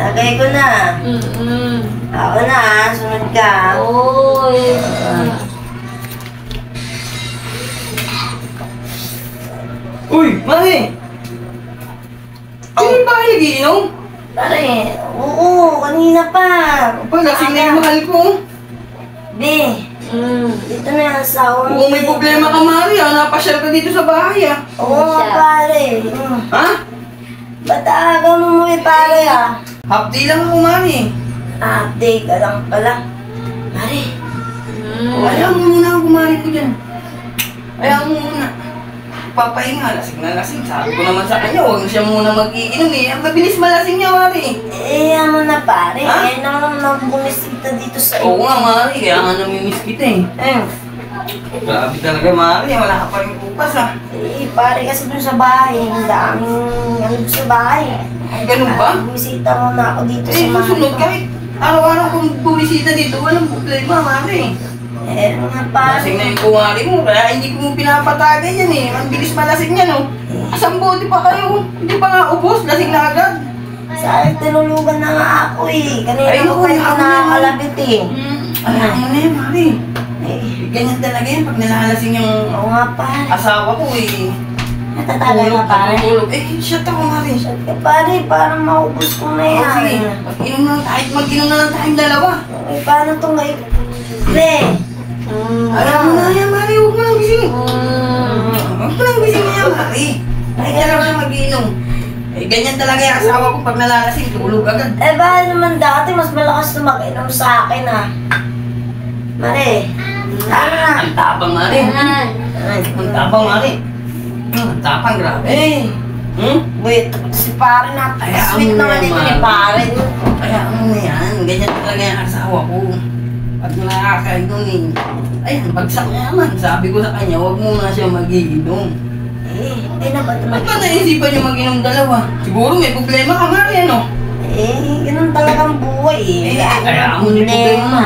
Lagay ko na. Ako na sunod ka. Oy. Uy, Mari! Hindi ba kayo nagiinom? Pare, oo, kanina pa. Pag lasing na yung mahal ko. Be, dito na yung asawa mo. Kung may problema ka, Mari, napasyal ka dito sa bahay, Oo nga, pare. Ha? Ba't aga mo pare, Half day lang ako, Mari. Update ka lang pala. Pare. Ayaw mo muna ako, Mari ko dyan. Ayaw mo muna. Papahinga, lasing na lasing. Sabi ko naman sa kanya, huwag siya muna mag-iinom Ang mabilis malasing niya, Mari. Ano na pare, Ha? kaya naman bumisita dito sa Oo nga, Mari. Kaya nga namimiss kita Grabe talaga, Mari. Wala ka pa rin bukas, Pare kasi dun sa bahay, ang daming doon sa bahay. Ay, ganun ba? Bumisita muna ako dito sa Susunod kahit araw-araw kung bumisita dito, walang problema, Mari. Nga pare. Lasing na yung kumari mo, kaya hindi ko mo pinapatagay yan Ang bilis malasing yan, Asang buti pa kayo? Hindi pa nga ubos, lasing na agad. Sa tinulugan na nga ako Kanina Ay, ko naku, kayo ako nakakalapit Alam mo na yan, Mari. Ganyan talaga yan pag nalalasing yung Oo nga pare. asawa ko Natatagay nga pare. Tulog. Shut ako, Mari. Pare, parang maubos ko na yan. Sige, mag-inom na lang tayo, mag-inom na lang tayong dalawa. Paano ito ngayon? Pre! Alam mo na yan, Mari. Huwag mo nang gising. Huwag mo nang gising yan, Mari. Ay, dalawa na mag-inom. Ganyan talaga yung asawa ko pag nalalasing, tulog agad. Bakit naman dati mas malakas na mag-inom sa akin Mare, ano na? Ang tapang, Mari. Ang tapang, Mari. Ang tapang, grabe. Wait, si pare sweet mo naman yan, ito ni Mari. pare. Kaya ano na yan, ganyan talaga yung asawa ko. Pag nakakainom ayun, bagsak na naman. Sabi ko sa kanya, huwag mo na siya mag-iinom. Hindi na ba ito Ba't ba naisipan niyo mag-inom dalawa? Siguro may problema ka, Mari, ganun talagang buhay Kaya mo yung problema.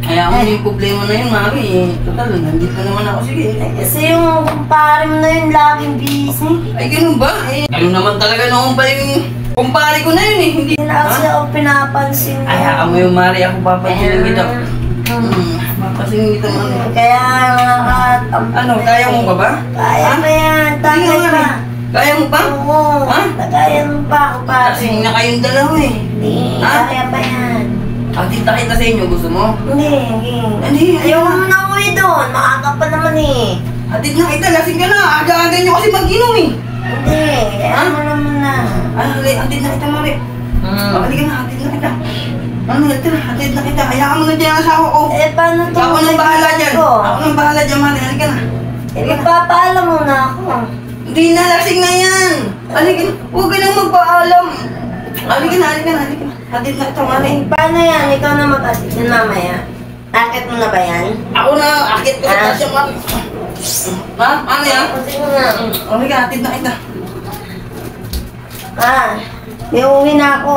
Kaya mo yung problema na yun, Mari. Total, nandito naman ako, sige. Kasi yung kumpare mo na yun laging busy. Ay, ganun ba? Ganun naman talaga noong pa yung kumpare ko na yun Hindi Hindi na kasi ako pinapansin Ay, mo yung Mari, ako papansinin kita. Papansinin kita, Mari. Kaya Ano, kaya mo pa ba? Kaya pa yan, tagay Sige, Mari. pa. Kaya mo pa? Oo, tagayan mo pa ako pare. Kasing na kayong dalawa Hindi, kaya pa yan. Pagkita kita sa inyo, gusto mo? Hindi. Ayaw mo na uwi doon, makaka pa naman Atid na kita, lasing ka na. Aga-aga nyo kasi mag-inom Hindi, ayaw mo naman na. Atid na kita, Mari. Halika na, atid na kita. Atid na kita. Hayaan mo na dyan ang asawa ko. Paano to? Ako nang bahala dyan. Ako nang bahala dyan, Mari. Halika na. Magpapaalam muna ako. Hindi na, lasing na yan. Halika na. Huwag ka nang magpaalam. Halika na. Atid na ito, Mari. Paano yan? Ikaw na mag-atid yan mamaya. Akit mo na ba yan? Ako na, akit ko sa tasya, Mari. Ha? Ano yan? Sige na. Halika, atid na kita. May uwi na ako